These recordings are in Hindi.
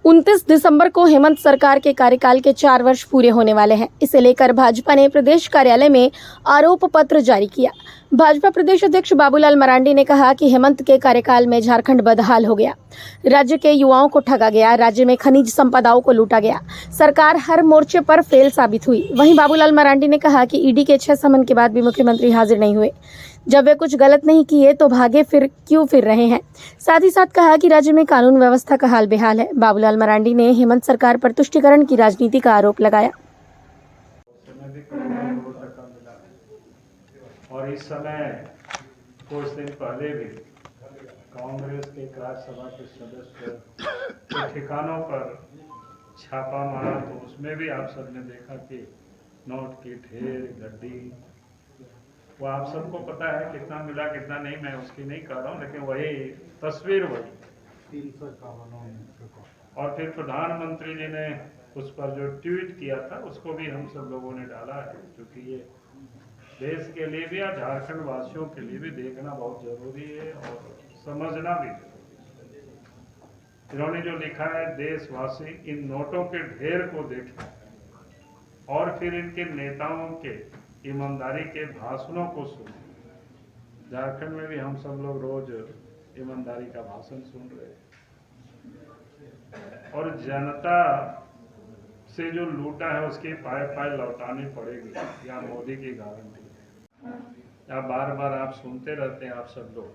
29 दिसंबर को हेमंत सरकार के कार्यकाल के 4 वर्ष पूरे होने वाले हैं। इसे लेकर भाजपा ने प्रदेश कार्यालय में आरोप पत्र जारी किया। भाजपा प्रदेश अध्यक्ष बाबूलाल मरांडी ने कहा कि हेमंत के कार्यकाल में झारखंड बदहाल हो गया, राज्य के युवाओं को ठगा गया, राज्य में खनिज संपदाओं को लूटा गया, सरकार हर मोर्चे पर फेल साबित हुई। वहीं बाबूलाल मरांडी ने कहा कि ईडी के 6 समन के बाद भी मुख्यमंत्री हाजिर नहीं हुए। जब वे कुछ गलत नहीं किए तो भागे फिर क्यों फिर रहे हैं। साथ ही साथ कहा कि राज्य में कानून व्यवस्था का हाल बेहाल है। बाबूलाल मरांडी ने हेमंत सरकार पर तुष्टीकरण की राजनीति का आरोप लगाया। और इस समय कुछ दिन पहले भी कांग्रेस के राज्यसभा के सदस्य के ठिकानों पर छापा मारा, तो उसमें भी आप सबने देखा कि नोट की ढेर गड्डी, वो आप सबको पता है कितना मिला कितना नहीं, मैं उसकी नहीं कह रहा हूँ, लेकिन वही तस्वीर वही 351। और फिर प्रधानमंत्री जी ने उस पर जो ट्वीट किया था उसको भी हम सब लोगों ने डाला है, क्योंकि ये देश के लिए भी और झारखंड वासियों के लिए भी देखना बहुत जरूरी है और समझना भी जरूरी है। इन्होंने जो लिखा है, देशवासी इन नोटों के ढेर को देखें और फिर इनके नेताओं के ईमानदारी के भाषणों को सुने। झारखंड में भी हम सब लोग रोज ईमानदारी का भाषण सुन रहे हैं और जनता से जो लूटा है उसकी पाए पाए लौटानी पड़ेगी, या मोदी की गारंटी है। या बार बार आप सुनते रहते हैं आप सब लोग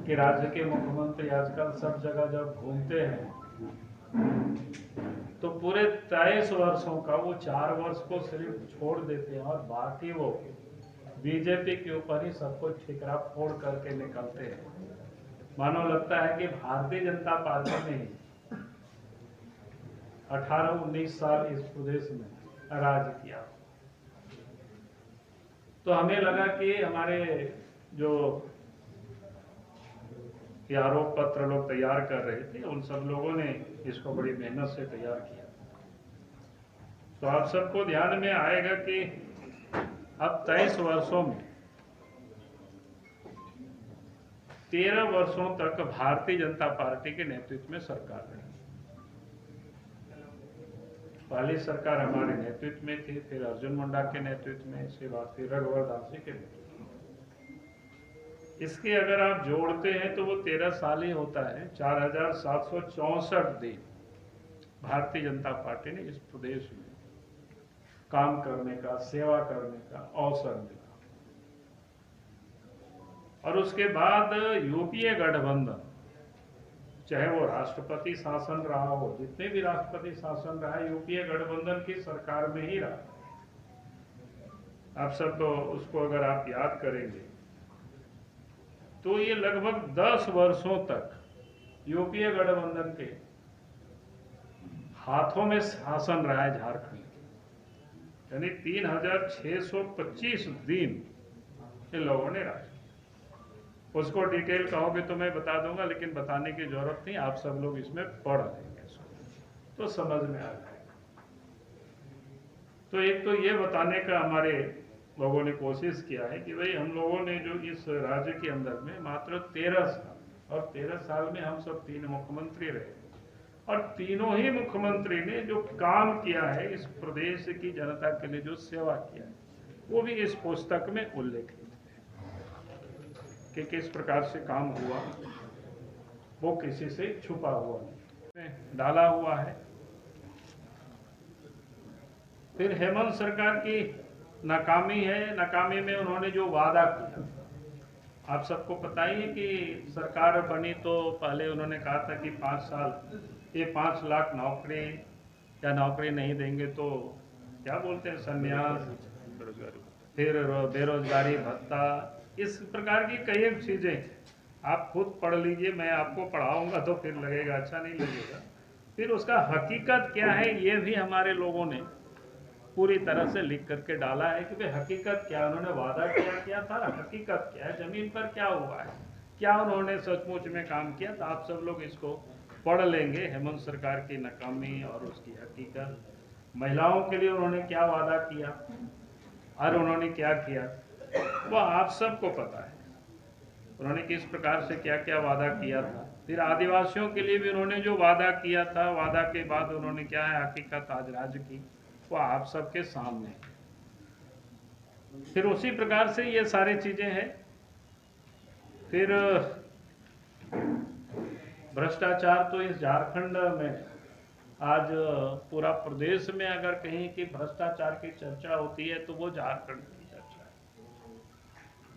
कि राज्य के मुख्यमंत्री आजकल सब जगह जब घूमते हैं तो पूरे 23 वर्षों का वो 4 वर्ष को सिर्फ छोड़ देते हैं और बाकी वो बीजेपी के ऊपर ही सब कुछ ठिकरा फोड़ करके निकलते हैं। मानो लगता है कि भारतीय जनता पार्टी ने 18-19 साल इस प्रदेश में राज किया। तो हमें लगा कि हमारे जो ये आरोप पत्र लोग तैयार कर रहे थे, उन सब लोगों ने इसको बड़ी मेहनत से तैयार किया। तो आप सबको ध्यान में आएगा कि अब 23 वर्षों में 13 वर्षों तक भारतीय जनता पार्टी के नेतृत्व में सरकार रही। पहली सरकार हमारे नेतृत्व में थी, फिर अर्जुन मुंडा के नेतृत्व में, इसके बाद फिर रघुवर दास जी के नेतृत्व में। इसके अगर आप जोड़ते हैं तो वो 13 साल ही होता है। 4764 दिन भारतीय जनता पार्टी ने इस प्रदेश में काम करने का, सेवा करने का अवसर मिला। और उसके बाद यूपीए गठबंधन, चाहे वो राष्ट्रपति शासन रहा हो, जितने भी राष्ट्रपति शासन रहा है, यूपीए गठबंधन की सरकार में ही रहा। आप सब तो उसको अगर आप याद करेंगे तो ये लगभग 10 वर्षों तक यूपीए गठबंधन के हाथों में शासन रहा है झारखंड, यानी 3625 दिन इन लोगों ने राज किया। उसको डिटेल कहोगे तो मैं बता दूंगा, लेकिन बताने की जरूरत नहीं, आप सब लोग इसमें पढ़ लेंगे तो समझ में आ जाएगा। तो एक तो ये बताने का हमारे लोगों ने कोशिश किया है कि भाई हम लोगों ने जो इस राज्य के अंदर में मात्र 13 साल, और 13 साल में हम सब 3 मुख्यमंत्री रहे, और तीनों ही मुख्यमंत्री ने जो काम किया है, इस प्रदेश की जनता के लिए जो सेवा किया है, वो भी इस पुस्तक में उल्लेखित है कि किस प्रकार से काम हुआ, वो किसी से छुपा हुआ नहीं, डाला हुआ है। फिर हेमंत सरकार की नाकामी है। नाकामी में उन्होंने जो वादा किया, आप सबको पता ही है कि सरकार बनी तो पहले उन्होंने कहा था कि 5 साल ये 5 लाख नौकरी या नौकरी नहीं देंगे तो क्या बोलते हैं, संन्यास, फिर बेरोजगारी भत्ता, इस प्रकार की कई चीजें आप खुद पढ़ लीजिए, मैं आपको पढ़ाऊंगा तो फिर लगेगा अच्छा नहीं लगेगा। फिर उसका हकीकत क्या है ये भी हमारे लोगों ने पूरी तरह से लिख करके डाला है कि भाई हकीकत क्या, उन्होंने वादा किया था, हकीकत क्या है, जमीन पर क्या हुआ है, क्या उन्होंने सचमुच में काम किया। तो आप सब लोग इसको पढ़ लेंगे, हेमंत सरकार की नाकामी और उसकी हकीकत, महिलाओं के लिए उन्होंने क्या वादा किया और उन्होंने क्या किया, वो आप सबको पता है। उन्होंने किस प्रकार से क्या क्या वादा किया था, फिर आदिवासियों के लिए भी उन्होंने जो वादा किया था, वादा के बाद उन्होंने क्या है हकीकत आज राज्य की, वो आप सबके सामने है। फिर उसी प्रकार से ये सारी चीजें हैं। फिर भ्रष्टाचार तो इस झारखंड में आज पूरा प्रदेश में अगर कहीं की भ्रष्टाचार की चर्चा होती है तो वो झारखंड की चर्चा है।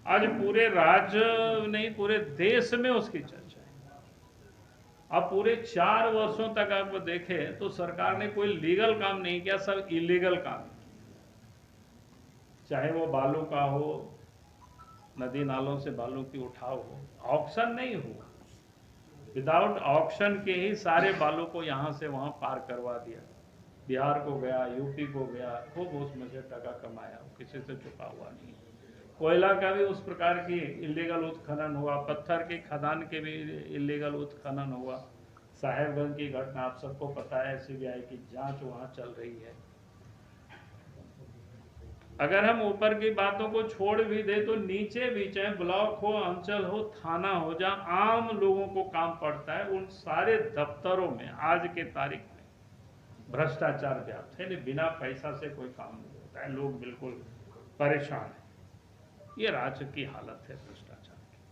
आज पूरे राज्य नहीं, पूरे देश में उसकी चर्चा है। अब पूरे 4 वर्षों तक आप देखें तो सरकार ने कोई लीगल काम नहीं किया, सब इलीगल काम, चाहे वो बालू का हो, नदी नालों से बालू की उठाव हो, ऑक्शन नहीं हुआ, विदाउट ऑक्शन के ही सारे बालू को यहाँ से वहाँ पार करवा दिया। बिहार को गया, यूपी को गया, खूब उसमें से टका कमाया, किसी से चुका हुआ नहीं। कोयला का भी उस प्रकार की इलीगल उत्खनन हुआ, पत्थर की खदान के भी इलीगल उत्खनन हुआ। साहेबगंज की घटना आप सबको पता है, सीबीआई की जांच वहाँ चल रही है। अगर हम ऊपर की बातों को छोड़ भी दे तो नीचे भी, चाहे ब्लॉक हो, अंचल हो, थाना हो, जहां आम लोगों को काम पड़ता है, उन सारे दफ्तरों में आज के तारीख में भ्रष्टाचार व्याप्त है। बिना पैसा से कोई काम नहीं होता है, लोग बिल्कुल परेशान हैं। ये राज्य की हालत है भ्रष्टाचार की।